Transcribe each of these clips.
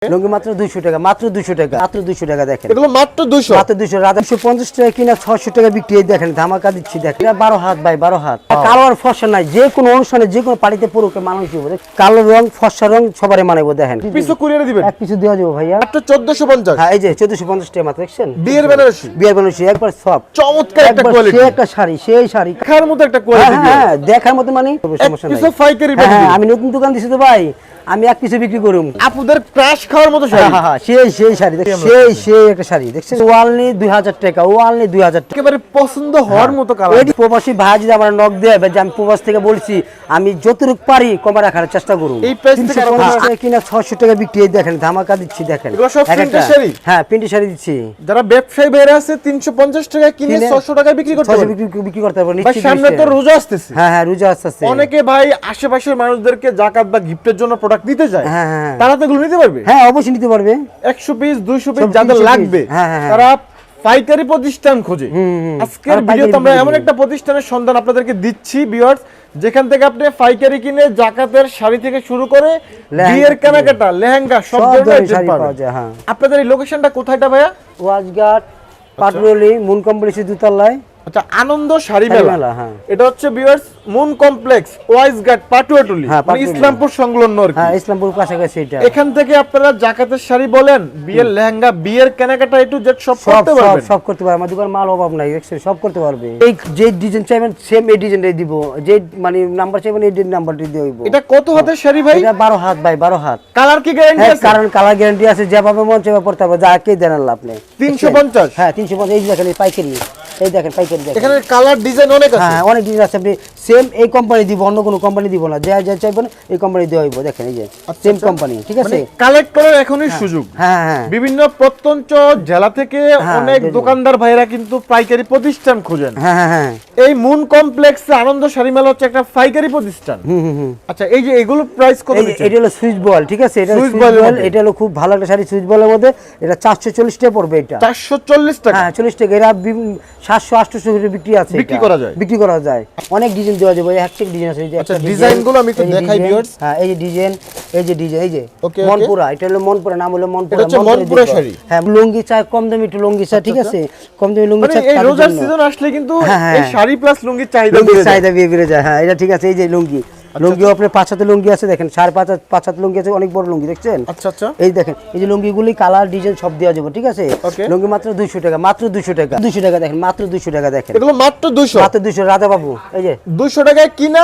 লুঙ্গি মাত্র 200 টাকা, মাত্র 200 টাকা, মাত্র 200 টাকা দেখেন। এগুলো মাত্র 200, মাত্র 200 রাধা 150 টাকা কিনা 600 টাকা বিক্রি। এই দেখেন ধামাকা দিচ্ছি দেখেন। এটা 12 হাত ভাই, 12 হাত। কালো আর ফর্সা নাই, যে কোনো অনুষ্ঠানে যে কোনো পার্টিতে পুরো মানুষ দিব। কালো রং ফর্সা রং সবারই মানাবো দেখেন। পিসও কুরিয়ারে দিবেন? এক পিস দেওয়া যাবে ভাইয়া, মাত্র 1450। হ্যাঁ এই যে 1450 টাকা মাত্র দেখছেন। বিয়ের বেনারসি, বিয়ের বেনারসি একবার সব চমৎকার একটা কোয়ালিটি, সেই একটা শাড়ি, সেই শাড়ি দেখার মতো একটা কোয়ালিটি। হ্যাঁ দেখার মতো মানে সমস্যা নাই। পিসও পাইকারি হ্যাঁ বেচবেন? আমি নতুন দোকান দিছি তো ভাই, আমি এক পিসে বিক্রি করুম। আপনাদের ক্রাশ খাওয়ার মতো শাড়ি। হ্যাঁ সেই শাড়ি সেই একটা শাড়ি দেখছেন। ওয়ালনি 2000 টাকা, ওয়ালনি 2000 টাকা, একেবারে পছন্দ হওয়ার মতো কালার। এই প্রবাসী ভাই যদি আমার নক দেয় যে আমি প্রবাস থেকে বলছি, আমি যতটুকু পারি কমে রাখার চেষ্টা করব। এই প্রাইস থেকে আরো কম কিনা 600 টাকা বিক্রি। এই দেখেন ধামাকা দিচ্ছি দেখেন। এগুলো সব প্রিন্টের শাড়ি? হ্যাঁ প্রিন্টের শাড়ি দিচ্ছি। যারা ব্যবসায়ী বাইরে আছে 350 টাকা কিনে 600 টাকায় বিক্রি করতে পারবে। বিক্রি করতে পারবো ভাই নিশ্চিত। সামনে তো রোজা আসতেছে। হ্যাঁ রোজা আসছে। অনেকে ভাই আশেপাশের মানুষদেরকে জাকাত বা গিফটের জন্য প্রোডাক্ট দিতে যায়, হ্যাঁ তারা তো এগুলো নিতে পারবে। হ্যাঁ অবশ্যই নিতে পারবে। 100 পিস 200 পিস সব যাদের 300 লাগবে হ্যাঁ। তারা পাইকারি প্রতিষ্ঠান খোঁজে। আজকের আর ভিডিওতে আমরা পাইকারি এমন একটা প্রতিষ্ঠানের সন্ধান আপনাদেরকে দিচ্ছি ভিউয়ার্স, যেখান থেকে আপনি পাইকারি কিনে জাকাতের শাড়ি থেকে শুরু করে বিয়ের কেনাকাটা, লেহেঙ্গা সব ধরনের শাড়ি পাবেন। পাওয়া যায়। হ্যাঁ আপনাদের এই লোকেশনটা কোথায়টা ভাইয়া? ওয়াজঘাট পাটরলি মুন কমপ্লেক্সের দুতলায়। আচ্ছা, আনন্দ শাড়ি শাড়ি মেলা। মেলা, হ্যাঁ। এটা হচ্ছে viewers moon complex, Wiseghat, Patuatuli, হ্যাঁ, মানে পাটুয়াটুলি। ইসলামপুর সংলগ্ন আর কি। হ্যাঁ ইসলামপুর কাছাকাছি এটা। এখান থেকে আপনারা জাকাতের শাড়ি বলেন, বিয়ের লেহেঙ্গা, বিয়ের কেনাকাটা একটু জেড সব করতে পারবেন। সব করতে পারবে। আমার দোকান মাল অভাব নাই দেখছেন, সব করতে পারবে। এই যে ডিজাইন চাইবেন সেম এই ডিজাইনটাই দিব, যে মানে নাম্বার চাইবেন এই নাম্বারটি দিয়ে হইব। এটা কত হাতের শাড়ি ভাই? এটা 12 হাত ভাই, 12 হাত। কালার কি গ্যারান্টি হ্যাঁ আছে? কারণ কালার গ্যারান্টি আছে, যেভাবে মন চাইবে পড়তে পারবে, যা কে দেন আল্লাহ আপনি। 350? হ্যাঁ 350। এই দেখেন এই পাইকারি, এই দেখেন পাইকারি দেখেন। এখানে কালার ডিজাইন অনেক আছে। হ্যাঁ অনেক ডিজাইন আছে। আপনি সেম এই কোম্পানি দিব, অন্য কোনো কোম্পানি দিব না। যা যা চাইবেন এই কোম্পানি দেওয়া হইব। দেখেন এই যে সেম কোম্পানি, ঠিক আছে। কালেক্ট করার এখনই সুযোগ। হ্যাঁ হ্যাঁ বিভিন্ন প্রত্যন্ত জেলা থেকে অনেক দোকানদার ভাইরা কিন্তু পাইকারি প্রতিষ্ঠান খোঁজেন। হ্যাঁ হ্যাঁ হ্যাঁ। এই মুন কমপ্লেক্সে আনন্দ শাড়ি মেলা হচ্ছে একটা পাইকারি প্রতিষ্ঠান। আচ্ছা, এই যে এগুলো প্রাইস কত দিচ্ছেন? এটা হলো সুইচ বল, ঠিক আছে। এটা সুইচ সুইচ বলের বল, মধ্যে? এটা হলো খুব ভালো একটা শাড়ি সুইচ বলের মধ্যে। এটা 440 টাকা পড়বে। এটা 440 টাকা? হ্যাঁ 40 টাকা। এরা 700 800 করে বিক্রি আছে। বিক্রি এটা করা যায়? বিক্রি করা যায়। অনেক ডিজাইন দেওয়া যাবে। এক এক ডিজাইন আছে। এই যে আচ্ছা, একটা ডিজাইনগুলো আমি একটু এই যে দেখাই ডিজাইন, ভিউয়ার্স। হ্যাঁ এই যে ডিজাইন, এই যে ডিজাইন, এই যে ওকে, মনপুরা। এটা হলো মনপুরা, নাম হলো মনপুরা। এটা হচ্ছে মনপুরা শাড়ি। হ্যাঁ লুঙ্গি চাই কম দামি, একটু লুঙ্গি চাই, ঠিক আছে। কম দামি লুঙ্গি মানে চাই এই তাদের রোজার জন্য। সিজন আসলে কিন্তু হ্যাঁ, এই শাড়ি প্লাস লুঙ্গির চাহিদা লুঙ্গির বেড়ে যায়। চাহিদা বেড়ে যায়। হ্যাঁ এটা ঠিক আছে। এই যে লুঙ্গি, লুঙ্গিও আপনার 5 হাতে লুঙ্গি আছে দেখেন। 5.5 হাত লুঙ্গি আছে, অনেক বড় লুঙ্গি দেখছেন। আচ্ছা আচ্ছা, এই দেখেন এই যে লুঙ্গিগুলি কালার ডিজাইন সব দেওয়া যাবে, ঠিক আছে। Okay. লুঙ্গি মাত্র 200 টাকা, মাত্র 200 টাকা, 200 টাকা দেখেন, মাত্র 200 টাকা দেখেন। এগুলো মাত্র 200? মাত্র 200 রাধা বাবু। এই যে 200 টাকায় কিনা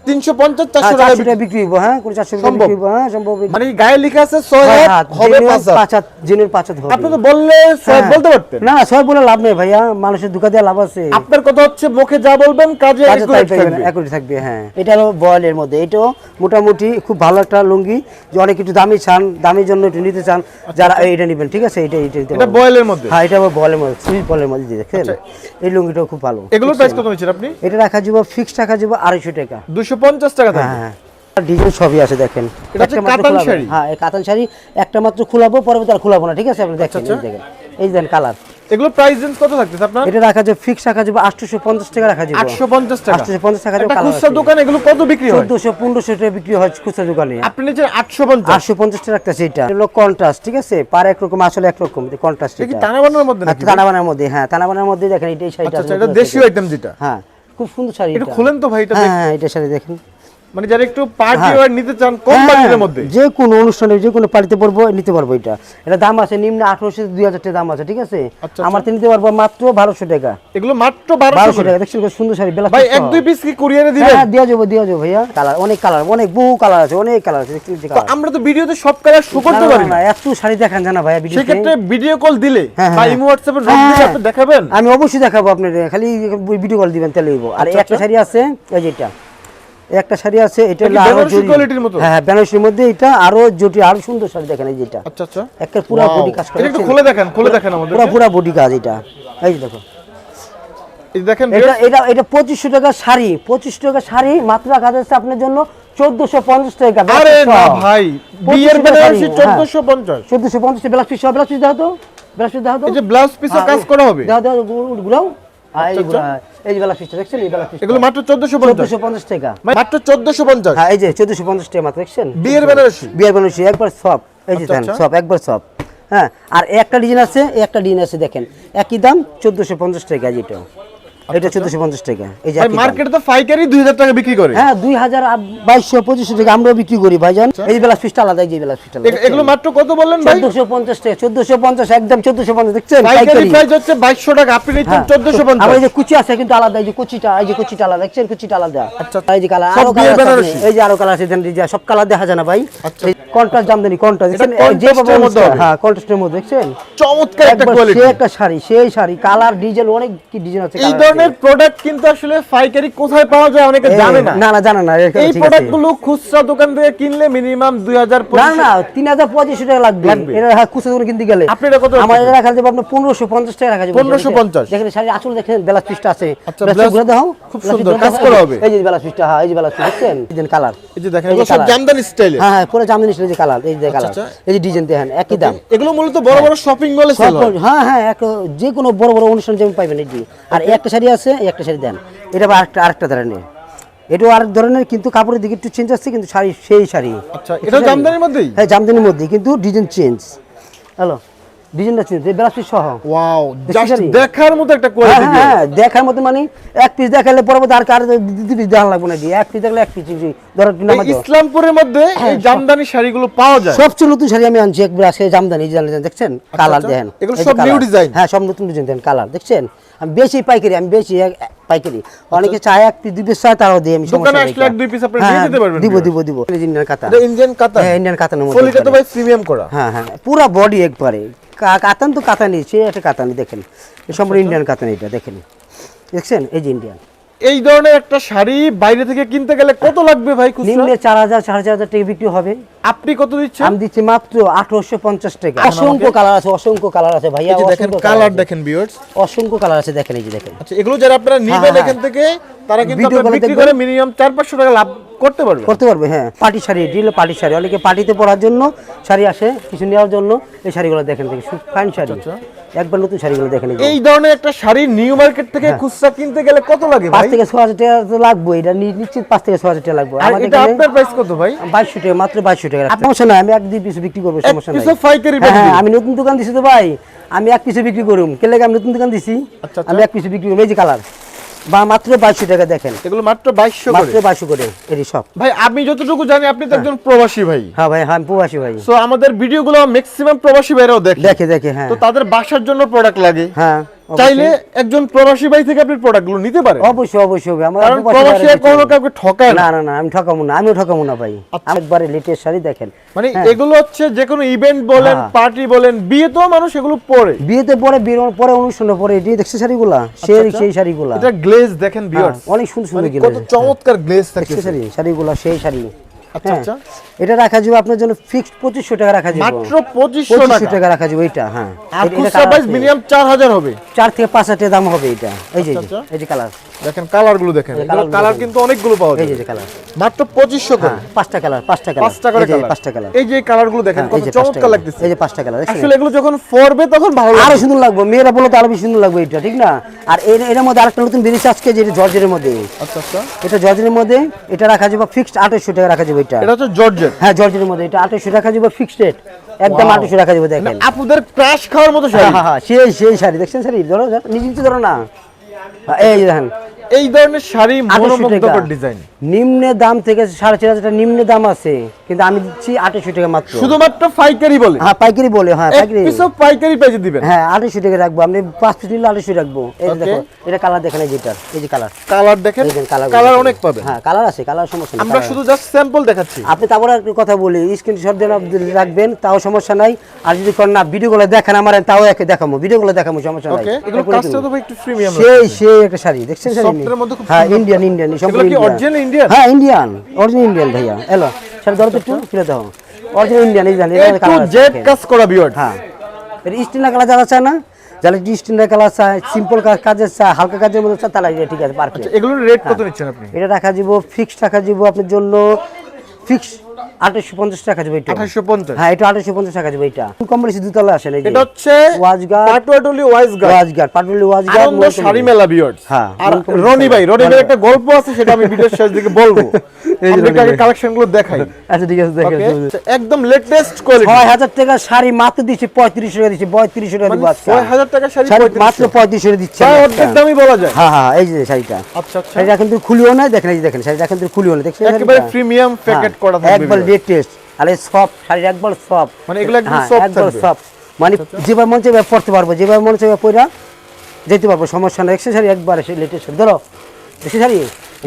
350 400 টাকা 400 টাকা বিক্রি হইব। হ্যাঁ কোন 400 টাকা বিক্রি হইব। হ্যাঁ সম্ভব। মানে গায়ে লেখা আছে 6 হাত হবে 5 হাত। 5 হাত জিনের 5 হাত হবে। আপনি তো বললে 6 বলতে পারতেন। না সব বলে লাভ নেই ভাইয়া, মানুষের দুকা দিয়ে লাভ আছে। আপনার কথা হচ্ছে মুখে যা বলবেন কাজে কাজে তাই accurate পাইবেন, থাকবে। অ্যাকুরেট থাকবে। হ্যাঁ এটা হলো বয়েলের মধ্যে। এটাও মোটামুটি খুব ভালো একটা লুঙ্গি, যে অনেক একটু দামি চান, দামির জন্য একটু নিতে চান যারা এটা নেবেন, ঠিক আছে। এটা নিতে এটা পারবেন। বয়েলের মধ্যে? হ্যাঁ এটা আবার বলের মধ্যে, সুইচ বলের মধ্যে দেখেন। এই লুঙ্গিটাও খুব ভালো। এগুলোর প্রাইস কত নিচ্ছেন আপনি? এটা রাখা যাব ফিক্সড, রাখা যাব 250 টাকা। 250 টাকা থাকবে। হ্যাঁ ডিজাইন সবই আছে দেখেন। এটা হচ্ছে একটা মাত্র কাতান খোলাবো। শাড়ি? হ্যাঁ এই কাতান শাড়ি একটা মাত্র খোলাবো, পরবর্তী আর খোলাবো না, ঠিক আছে। আপনি দেখেন এই দেখেন, এই দেখেন কালার। এগুলো প্রাইস রেঞ্জ কত থাকতেছে আপনার? এটা রাখা যাব ফিক্সড, রাখা যাব 850 টাকা, রাখা যাব 850 টাকা। 850 টাকা। একটা খুচরা দোকানে এগুলো কত বিক্রি হয়? 1400 টাকা বিক্রি হয় খুচরা দোকানে। আপনি নিচে 850? 850 টাকা রাখতেছে। এটা হলো কন্ট্রাস্ট, ঠিক আছে। পার একরকম আসলে একরকম কন্ট্রাস্ট। এটা কি টানা বানানোর মধ্যে নাকি? তানাবানার মধ্যে। হ্যাঁ তানাবানার মধ্যে দেখেন এই শাড়িটা আচ্ছা, এটা দেশীয় আইটেম যেটা। হ্যাঁ খুব সুন্দর শাড়ি। এটা এটা খুলেন তো ভাই, এটা হ্যাঁ এটা শাড়ি দেখেন। মানে যারা একটু পার্টি ওয়্যার নিতে চান কম বাজেটের মধ্যে, যে কোনো অনুষ্ঠানে যে কোনো পার্টিতে পরবো নিতে পারবো। এটা দাম আছে নিম্ন 1800 থেকে 2000 টাকা দাম আছে, ঠিক আছে। আচ্ছা, আমার তো নিতে পারবো মাত্র 1200 টাকা। এগুলো মাত্র 1200 1200 টাকা দেখছেন কত সুন্দর শাড়ি। বেলা ভাই 1-2 পিস কি কুরিয়ারে দিবেন? হ্যাঁ দেওয়া যাবে ভাইয়া। কালার অনেক, কালার অনেক, বহু কালার আছে, অনেক কালার আছে দেখছেন। যে তো কালার আমরা তো ভিডিওতে সব কালার শো করতে পারি না। এত শাড়ি দেখান জানা ভাইয়া ভিডিও। সেই ক্ষেত্রে ভিডিও কল দিলে হ্যাঁ, বা হ্যাঁ। ইমো হোয়াটসঅ্যাপে রং দিলে আপনি দেখাবেন? আমি অবশ্যই দেখাবো আপনাদের, খালি ভিডিও কল দিবেন তাহলে হইব। আর একটা শাড়ি আছে এই যে এটা, একটা শাড়ি আছে এটা হলো আরো বেনারসি কোয়ালিটির মতো? হ্যাঁ বেনারসির মধ্যে। এটা আরো জটি, আরো সুন্দর শাড়ি দেখেন এই যে এটা। আচ্ছা আচ্ছা, একটা পুরো বডি কাজ করা। এটা একটু খুলে দেখেন, খুলে দেখেন আমাদের। পুরো বডি কাজ এটা। এই যে দেখো এই দেখেন এটা 2500 টাকা শাড়ি, 2500 টাকা শাড়ি মাত্র রাখা যাচ্ছে আপনার জন্য 1450 টাকা। আরে না ভাই, বিয়ের Banarasi 1450? 1450 blouse piece, blouse piece দাও তো, ব্লাউজ পিস দাও তো। এই যে ব্লাউজ পিসও কাজ করা হবে? দাও গুলাও। এই যে ব্লাউজ পিসটা দেখছেন, এই ব্লাউজ পিস এগুলো মাত্র 1450? 1450 টাকা, মাত্র 1450? হ্যাঁ এই যে 1450 টাকা মাত্র দেখছেন। বিয়ের বেনারসি? বিয়ের বেনারসি একবার সব এই যে দেখেন সব একবার সব। হ্যাঁ, আর একটা ডিজাইন আছে, একটা ডিজাইন আছে দেখেন একই দাম 1450 টাকা যেটা, এটা 1450 টাকা। এই যে মার্কেটে তো পাইকারি 2000 টাকা বিক্রি করে। হ্যাঁ 2000 2200 2500 টাকা আমরা বিক্রি করি ভাইজান। এই ব্লাউজ পিসটা আলাদা, এই যে ব্লাউজ পিসটা আলাদা। এগুলো মাত্র কত বললেন ভাই? 1450 টাকা, 1450 একদম 1450 দেখছেন পাইকারি প্রাইস হচ্ছে 2200 টাকা, আপনি নিচ্ছেন 1450। আর এই যে কুচি আছে কিন্তু আলাদা, এই যে কুচিটা, এই যে কুচিটা আলাদা দেখছেন, কুচিটা আলাদা। আচ্ছা, এই যে কালার, সব আরো বিয়ের কালার আছে, বেনারসি। এই যে আরো কালার আছে দেন, এই যে সব কালার দেখা যায় না ভাই। আচ্ছা। এই কন্ট্রাস্ট জামদানি, কন্ট্রাস্ট দেখছেন, এটা যে contrast এর মধ্যে হবে। হ্যাঁ কন্ট্রাস্টের মধ্যে দেখছেন, চমৎকার একটা একবার কোয়ালিটি। সেই একটা শাড়ি, সেই শাড়ি কালার ডিজাইন অনেক কি ডিজাইন আছে। এই ধরনের প্রোডাক্ট কিন্তু আসলে পাইকারি কোথায় পাওয়া যায় অনেকে জানে না। না জানে না। এই প্রোডাক্টগুলো খুচরা দোকান থেকে কিনলে মিনিমাম 2000 না 3500 টাকা লাগবে। এটা হ্যাঁ খুচরা দোকানে কিনতে গেলে আপনি এটা কত আমাদের রাখা যাবে আপনার 1550 টাকা রাখা যাবে। 1550 দেখেন শাড়ি আসল দেখেন ব্লাউজ পিসটা আছে। আচ্ছা, ব্লাউজ ব্লাউজ গুলো দাও, খুব ব্লাউজ সুন্দর পিসটা কাজ দাও। করা হবে। এই যে ব্লাউজ পিসটা, হ্যাঁ এই যে ব্লাউজ পিস দেখছেন, ডিজাইন কালার। এই যে দেখেন এই যে এগুলো সব কালার। জামদানি স্টাইলে। হ্যাঁ পুরো জামদানি স্টাইল, এই যে কালার, এই যে কালার, আচ্ছা। এই যে ডিজাইন দেখেন একই দাম। এগুলো মূলত বড় বড় শপিং মলে সেল হয়। হ্যাঁ যে কোনো বড় বড় অনুষ্ঠান যেমন পাইবেন এই যে। আর এই একটা শাড়ি আছে, এই একটা শাড়ি দেন, এটা আবার আরেকটা ধরনের, এটাও আরেক ধরনের কিন্তু কাপড়ের দিকে একটু চেঞ্জ আসছে, কিন্তু শাড়ি সেই শাড়ি। আচ্ছা, এটা জামদানির মধ্যেই? হ্যাঁ জামদানির মধ্যেই, কিন্তু ডিজাইন চেঞ্জ। হ্যালো, ডিজাইনটা চেঞ্জ, এই ব্লাউজ পিস সহ। ওয়াও, দেখছি জাস্ট শাড়ি? দেখার মতো একটা কোয়ালিটি। হ্যাঁ দেখার মতো, মানে এক পিস দেখালে পরবর্তী আর কার দুই পিস দেখা লাগবে না, এক পিস দেখলে এক পিস ধরো এই ইসলামপুরের মধ্যে এই জামদানি শাড়িগুলো পাওয়া যায়। সবচেয়ে নতুন শাড়ি আমি আনছি একবার আজকে, জামদানি দেখছেন কালার দেখেন, এগুলো এই যে সব নিউ colour। ডিজাইন। হ্যাঁ সব নতুন ডিজাইন দেন, কালার দেখছেন। আমি বেশি পাইকারি, আমি বেশি পাইকারি, অনেকে চায় এক পিস দুই পিস চায়, তারাও দিই আমি। দোকানে আসলে এক দুই পিস আপনি দিয়ে দিতে পারবেন। দিব ইন্ডিয়ান কাতান, এটা ইন্ডিয়ান কাতান। হ্যাঁ ইন্ডিয়ান কাতানের মধ্যে ফলিটা তো ভাই প্রিমিয়াম করা। হ্যাঁ পুরা বডি একবারে কাতান, তো কাতানি, সে একটা কাতানি দেখেন, এই সম্পূর্ণ ইন্ডিয়ান কাতান, এটা দেখেন দেখছেন, এই যে ইন্ডিয়ান। এই ধরনের একটা শাড়ি বাইরে থেকে কিনতে গেলে কত লাগবে ভাই খুচরা? নিম্নে 4000 4500 টাকা বিক্রি হবে। আপনি কত দিচ্ছেন? আমি দিচ্ছি মাত্র 1850 টাকা। অসংখ্য কালার আছে, অসংখ্য কালার আছে ভাইয়া। এই যে দেখেন অসংখ্য কালার আছে। দেখেন ভিউয়ার্স। অসংখ্য কালার আছে দেখেন, এই যে দেখেন। আচ্ছা, এগুলো যারা আপনারা নিবেন হ্যাঁ, এখান থেকে, তারা কিন্তু ভিডিও আপনারা করে বিক্রি দেখবেন। করে মিনিমাম 400-500 টাকা লাভ করতে পারবে। করতে পারবে, হ্যাঁ। Party sari, deal party sari, অনেকে পার্টিতে পরার জন্য শাড়ি আসে, কিছু নেওয়ার জন্য এই শাড়িগুলো দেখেন, দেখেন ফাইন শাড়ি, একবার নতুন শাড়িগুলো দেখেন। এই ধরনের একটা শাড়ি নিউ মার্কেট থেকে খুচরা কিনতে গেলে কত লাগে 5 ভাই? থেকে 6000 টাকা তো লাগবে, এটা নিশ্চিত 5 থেকে 6000 টাকা লাগবে। আর এটা আপনার প্রাইস কত ভাই? 2200 টাকা, মাত্র 2200 টাকা। সমস্যা নাই, আমি এক দুই পিস বিক্রি করবো, সমস্যা নাই। পিসও পাইকারি হ্যাঁ, বিক্রি? আমি নতুন দোকান দিছি তো ভাই, আমি এক পিসে বিক্রি করুম। কে লাগে আমি নতুন দোকান দিছি, আচ্ছা। আমি এক পিসে বিক্রি করবো। এই যে কালার, বা মাত্র 2200 টাকা দেখেন, এগুলো মাত্র 2200 করে। মাত্র 2200 করে এই সব। ভাই আমি যতটুকু জানি আপনি তো একজন প্রবাসী ভাই। হ্যাঁ ভাই, হ্যাঁ আমি প্রবাসী ভাই। সো আমাদের ভিডিওগুলো ম্যাক্সিমাম প্রবাসী ভাইরাও দেখে। দেখে হ্যাঁ। তো তাদের বাসার জন্য প্রোডাক্ট লাগে। হ্যাঁ চাইলে একজন প্রবাসী ভাই থেকে আপনি প্রোডাক্টগুলো নিতে পারেন। অবশ্যই হবে। আমার কারণ প্রবাসী কোনো কাউকে ঠকায় না। না আমি ঠকাবো না, আমিও ঠকাবো না ভাই। আমি একবারে লেটেস্ট শাড়ি দেখেন, মানে এগুলো হচ্ছে যে কোনো ইভেন্ট বলেন, পার্টি বলেন, বিয়েতেও মানুষ এগুলো পরে। বিয়েতে পরে, বিয়ের পরে, অনুষ্ঠানে পরে, এটি দেখছে শাড়িগুলা, সেই শাড়িগুলা। এটা গ্লেজ দেখেন ভিউয়ার্স, অনেক সুন্দর সুন্দর কত চমৎকার গ্লেজ থাকে শাড়িগুলা, সেই শাড়ি। আচ্ছা। এটা রাখা যাবে আপনার জন্য ফিক্সড 2500 টাকা রাখা যাবে, মাত্র 2500 টাকা রাখা যাবে এটা। হ্যাঁ, আর খুচরা প্রাইস মিনিমাম 4000 হবে। 4 থেকে 5000 টাকা দাম হবে এটা। এই যে কালার দেখেন, কালারগুলো দেখেন, কালার কিন্তু অনেকগুলো পাওয়া যায়। এই যে কালার মাত্র 2500 করে। 5টা কালার, 5টা করে কালার, কালার। 5টা কালার। এই যে কালারগুলো দেখেন কত চমৎকার লাগতেছে। এই যে 5টা কালার, আসলে এগুলো যখন পরবে তখন ভালো লাগবে, আরো সুন্দর লাগবে। মেয়েরা বলে তো আরো বেশি সুন্দর লাগবে এটা, ঠিক না? আর এর মধ্যে আরেকটা নতুন বেরিয়েছে আজকে, যেটা জর্জের মধ্যে। আচ্ছা। এটা জর্জের মধ্যে, এটা রাখা যাবে ফিক্সড 2800 টাকা রাখা যাবে এটা। এটা হচ্ছে জর্জেট। হ্যাঁ জর্জের মধ্যে, এটা 2800 রাখা যাবে ফিক্সড রেট, একদম 2800 রাখা যাবে। দেখেন আপুদের ক্রাশ খাওয়ার মতো শাড়ি। হ্যাঁ সেই শাড়ি দেখছেন, শাড়ি ধরো নিজে ধরো না, এই দেখেন এই ধরনের শাড়ি 2800 মনোমুগ্ধকর টাকা। ডিজাইন। নিম্ন দাম থেকে 4500 টাকা নিম্ন দাম আছে, কিন্তু আমি দিচ্ছি 2800 টাকা মাত্র। শুধুমাত্র পাইকারি বলে? হ্যাঁ পাইকারি বলে, হ্যাঁ এক পাইকারি। পিসও পাইকারি পেজে দিবেন? হ্যাঁ 2800 টাকা রাখবো, আপনি 5 পিস নিলে 2800 রাখবো। এই যে দেখো, এটা কালার দেখেন, এই যেটা, এই যে কালার, কালার দেখেন, কালার অনেক পাবেন। হ্যাঁ কালার আছে, কালার সমস্যা নেই। আমরা শুধু জাস্ট স্যাম্পল দেখাচ্ছি। আপনি তারপরে একটা কথা বলি, স্ক্রিনশট দিয়ে রাখবেন, তাও সমস্যা নাই। আর যদি কোন না ভিডিওগুলো দেখেন আমার, তাও একে দেখাবো, ভিডিওগুলো দেখাবো, সমস্যা নাই। ওকে, এগুলো কাজটা তো একটু প্রিমিয়াম। সেই একটা শাড়ি দেখছেন, শাড়ি সফটের মধ্যে খুব হ্যাঁ সুন্দর। ইন্ডিয়ান এগুলো কি অরিজিনাল ইন্ডিয়ান? হ্যাঁ ইন্ডিয়ান, অরিজিনাল ইন্ডিয়ান ভাইয়া। এলো শাড়ি ধরো তো একটু, ফিরে দাও। অরিজিনাল ইন্ডিয়ান, এই জানেন একটু জেড কাজ করা ভিউয়ার্স। হ্যাঁ, এটা স্টিনা কালার যারা চায় না, যারা স্টিনা কালার চায়, সিম্পল কাজের চায়, হালকা কাজের মধ্যে চায়, তাহলে এটা ঠিক আছে, পারফেক্ট। এগুলোর রেট কত নিচ্ছেন আপনি? এটা রাখা যাব ফিক্সড, রাখা যাব আপনার জন্য ফিক্স 2850 টাকা যাবে এটা। 2850? হ্যাঁ এটা 2850 টাকা যাবে এটা। কম বেশি দুতলা আসে না। এটা হচ্ছে ওয়াজগার, পাটুয়াটুলি ওয়াজগার, পাটুলি ওয়াজগার আনন্দ শাড়ি মেলা ভিউয়ার্স। হ্যাঁ, আর রনি ভাই একটা গল্প আছে, সেটা আমি ভিডিওর শেষ দিকে বলবো। আমরা আগে কালেকশন গুলো দেখাই। আচ্ছা ঠিক আছে দেখেন। Okay, একদম লেটেস্ট কোয়ালিটি। 6000 টাকা শাড়ি মাত্র দিচ্ছি 3500 টাকা দিচ্ছি, 3500 টাকা দিব আজকে। 6000 টাকা শাড়ি শাড়ি 3500 মাত্র 3500 টাকা দিচ্ছি। তাই অর্ধেক দামই বলা যায়। হ্যাঁ হ্যাঁ, এই যে শাড়িটা। আচ্ছা আচ্ছা, শাড়িটা কিন্তু খুলিও না, দেখেন এই যে দেখেন শাড়িটা কিন্তু খুলিও না, দেখছেন একেবারে প্রিমিয়াম প্যাকেট করা থাকবে, একবার লেটেস্ট। আর এই সব শাড়ি একবার সব, মানে এগুলো একদম হ্যাঁ, সফট একবার থাকবে। সব, মানে যেভাবে মন চাইবে পড়তে পারবো, যেভাবে মন চাইবে পয়রা যেতে পারবো, সমস্যা নেই। দেখছেন শাড়ি একবার এসে লেটেস্ট ধরো, দেখছেন শাড়ি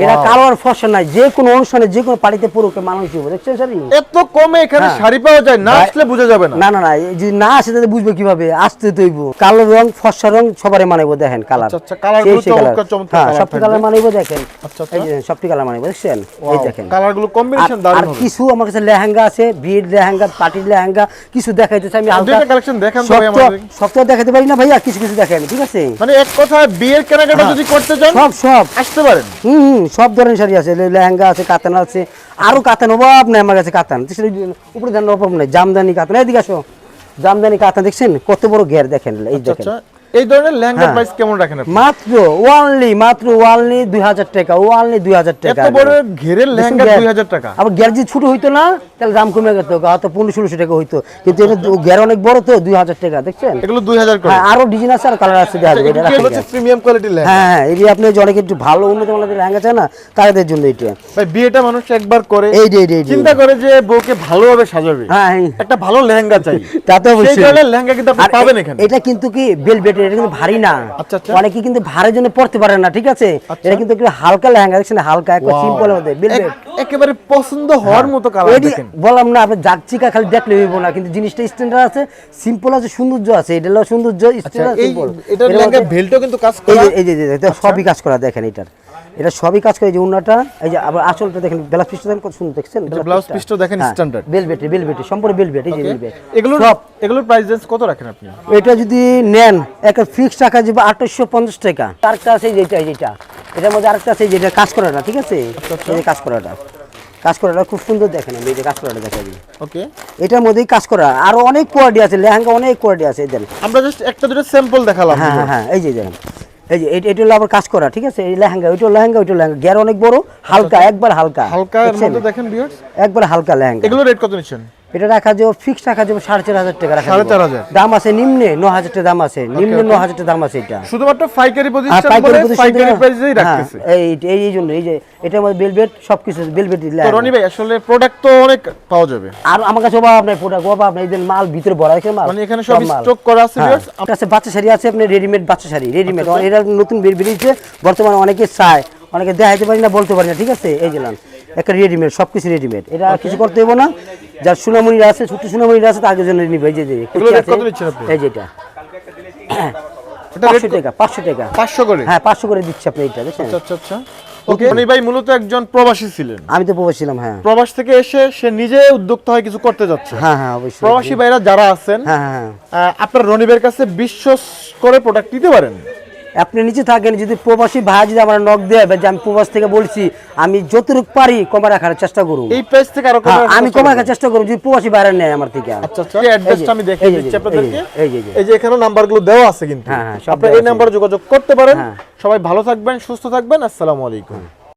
এরা কালো আর ফর্সা নাই, যে কোনো অনুষ্ঠানে যে কোনো পার্টিতে পুরোকে মানুষ দিব। দেখছেন শাড়ি এত কমে এখানে হ্যাঁ। শাড়ি পাওয়া যায়, না আসলে বোঝা যাবে না। না না না, এই যদি না আসে তাহলে বুঝবে কিভাবে, আসতে তৈব। কালো রং ফর্সা রং সবারে মানাইবো, দেখেন কালার। আচ্ছা আচ্ছা, কালারগুলো চমৎকার চমৎকার হ্যাঁ, কালার সবটি থাকবে। কালার মানাইবো, দেখেন আচ্ছা আচ্ছা, এই যে সবটি কালার মানাইবো, দেখছেন এই দেখেন। কালারগুলো কম্বিনেশন আর দারুণ হবে। কিছু আমার কাছে লেহেঙ্গা আছে, বিয়ের লেহেঙ্গা, পার্টির লেহেঙ্গা, কিছু দেখাইতেছে আমি হালকা। দুইটা কালেকশন দেখান তো ভাই সব আমাদের। সব তো দেখাতে পারি না ভাইয়া, কিছু কিছু দেখেন, ঠিক আছে। মানে এক কথায় বিয়ের কেনাকাটা হ্যাঁ। যদি করতে চান সব সব আসতে পারেন। সব ধরনের শাড়ি আছে, লেহেঙ্গা আছে, কাতান আছে, আরো কাতান অভাব নাই আমার কাছে। কাতান উপরে জানার অভাব নাই, জামদানি কাতান। এদিকে আসো, জামদানি কাতান দেখছেন কত বড় ঘের, দেখেন এই দেখেন। আচ্ছা, এই ধরনের লেহেঙ্গার হ্যাঁ। প্রাইস কেমন রাখেন আপনি? মাত্র ওয়ানলি 2000 টাকা, ওয়ানলি 2000 টাকা। এত বড় ঘেরের লেহেঙ্গা দেখুন, 2000 টাকা। আবার গ্যার যদি ছোট হইতো না তাহলে দাম কমে যেত, হয়তো 1500-1600 টাকা হইতো, কিন্তু এটা গ্যার অনেক বড় তো, 2000 টাকা। দেখছেন এগুলো 2000 করে। হ্যাঁ, আরো ডিজাইন আছে আর কালার আছে, দেখা যাবে। এটা এগুলো রাখা হচ্ছে যায়। প্রিমিয়াম কোয়ালিটির লেহেঙ্গা। হ্যাঁ হ্যাঁ, এই যে আপনি যে অনেক একটু ভালো উন্নত মানের লেহেঙ্গা চায় না, তাদের জন্য এটা। ভাই বিয়েটা মানুষ একবার করে এই যে চিন্তা করে যে বউকে ভালোভাবে সাজাবে, হ্যাঁ একটা ভালো লেহেঙ্গা চাই, তা তো সেই অবশ্যই। ধরনের লেহেঙ্গা কিন্তু আপনি আর পাবেন এখানে। এটা কিন্তু কি বেলভেট, এটা কিন্তু ভারী না। আচ্ছা, আচ্ছা। অনেকে কিন্তু ভারের জন্য পড়তে পারে না, ঠিক আছে। এটা কিন্তু একটু হালকা লেহেঙ্গা, দেখছেন হালকা, একবার Wow. সিম্পল মধ্যে বেলভেট। একেবারে পছন্দ হওয়ার মতো কালার এটি দেখেন। বললাম না, আপনি জাকচিকা খালি দেখলে হইব না, কিন্তু জিনিসটা স্ট্যান্ডার্ড আছে, সিম্পল আছে, সৌন্দর্য আছে। এটা হলো সৌন্দর্য, আচ্ছা, স্ট্যান্ডার্ড, এই সিম্পল। এটা লেহেঙ্গা বেল্টও কিন্তু কাজ করা। এই যে এটা সবই কাজ করা, দেখেন এটার, এটা সবই কাজ করে। এই যে উন্নাটা, এই যে আবার আঁচলটা দেখেন, ব্লাউজ পিসটা দেখেন কত সুন্দর, দেখছেন ব্লাউজ পিসটা দেখেন স্ট্যান্ডার্ড। বেলভেট সম্পূর্ণ বেলভেট, এই যে বেলভেট। এগুলোর সব এগুলোর প্রাইস রেঞ্জ কত রাখেন আপনি? এটা যদি নেন একটা ফিক্সড টাকা যাবে 2850 টাকা। আরেকটা আছে যেটা, এটার মধ্যে আরেকটা আছে যেটা কাজ করাটা, ঠিক আছে। এই যে কাজ করাটা খুব সুন্দর, দেখেন আমি এই যে কাজ করাটা দেখাই দিই। ওকে, এটার মধ্যেই কাজ করা, আরো অনেক কোয়ালিটি আছে, লেহেঙ্গা অনেক কোয়ালিটি আছে। এই দেন, আমরা জাস্ট একটা দুটো স্যাম্পল দেখালাম। হ্যাঁ হ্যাঁ হ্যাঁ, এই যে দেখেন, এই যে এটা হলো আবার কাজ করা, ঠিক আছে। এই লেহেঙ্গা, ওইটা লেহেঙ্গা, গ্যার অনেক বড়, হালকা, একবার হালকা, হালকা এর দেখছেন? মধ্যে দেখেন ভিউয়ার্স, একবার হালকা লেহেঙ্গা। এগুলো রেট কত নিচ্ছেন? এটা রাখা যাবে ফিক্স রাখা যাবে 4500 টাকা রাখা যাবে। 4500 দাম আছে নিম্নে 9000 টাকা দাম আছে, নিম্নে 9000 টাকা দাম আছে এটা। শুধুমাত্র পাইকারি আর পজিশন পাইকারি বলে প্রতিষ্ঠান পাইকারি থেকে- প্রাইসেই হ্যাঁ, রাখতেছে। এই জন্য এই যে এটার মধ্যে বেলভেট সবকিছু বেলভেট দিলে। তো রনি ভাই আসলে প্রোডাক্ট তো অনেক পাওয়া যাবে, আর আমার কাছে অভাব নাই, প্রোডাক্ট অভাব নাই, এই মাল ভিতরে ভরা আছে মাল, মানে এখানে সব মাল। স্টক করা আছে হ্যাঁ, ভিউয়ার্স। আমার কাছে বাচ্চা শাড়ি আছে, আপনি রেডিমেড বাচ্চা শাড়ি, রেডিমেড এটা নতুন বেরিয়েছে বর্তমানে, অনেকে চায়, অনেকে দেখাইতে পারি না, বলতে পারি না, ঠিক আছে। এই যে লান একটা রেডিমেড, সবকিছু রেডিমেড, এটা আর কিছু করতে হবে না। যার সোনামণিরা আছে, ছোট সোনামণিরা আছে, তাদের জন্য নিবে। এই যে এগুলো রেট কত নিচ্ছেন আপনি? এই যেটা এটা 500 টাকা, 500 টাকা। 500 করে। হ্যাঁ 500 করে দিচ্ছি আপনি এটা, দেখছেন। আচ্ছা আচ্ছা আচ্ছা, ওকে। রনি ভাই মূলত একজন প্রবাসী ছিলেন, আমি তো প্রবাসী ছিলাম, হ্যাঁ প্রবাস থেকে এসে সে নিজে উদ্যোক্তা হয়ে কিছু করতে যাচ্ছে। হ্যাঁ হ্যাঁ, অবশ্যই। প্রবাসী ভাইরা যারা আছেন, হ্যাঁ হ্যাঁ, আপনার রনি ভাইয়ের কাছে বিশ্বাস করে প্রোডাক্ট নিতে পারেন। আপনি নিচে থাকেন, যদি প্রবাসী ভাই যদি আমার নক দেয় যে আমি প্রবাস থেকে বলছি, আমি যতটুকু পারি কমে রাখার চেষ্টা করব। এই প্রাইস থেকে আরো হ্যাঁ, কমে আমি কমে রাখার চেষ্টা করব যদি প্রবাসী বাইরে নেয় আমার থেকে। আচ্ছা আচ্ছা, এই অ্যাড্রেসটা আমি দেখিয়ে এই যে, দিচ্ছি আপনাদেরকে। এই যে, এই যে এখানে নাম্বারগুলো দেওয়া আছে কিন্তু, হ্যাঁ, হ্যাঁ, সব আপনি দেওয়া এই আছে। নাম্বারে যোগাযোগ করতে পারেন। হ্যাঁ। সবাই ভালো থাকবেন, সুস্থ থাকবেন, আসসালামু আলাইকুম।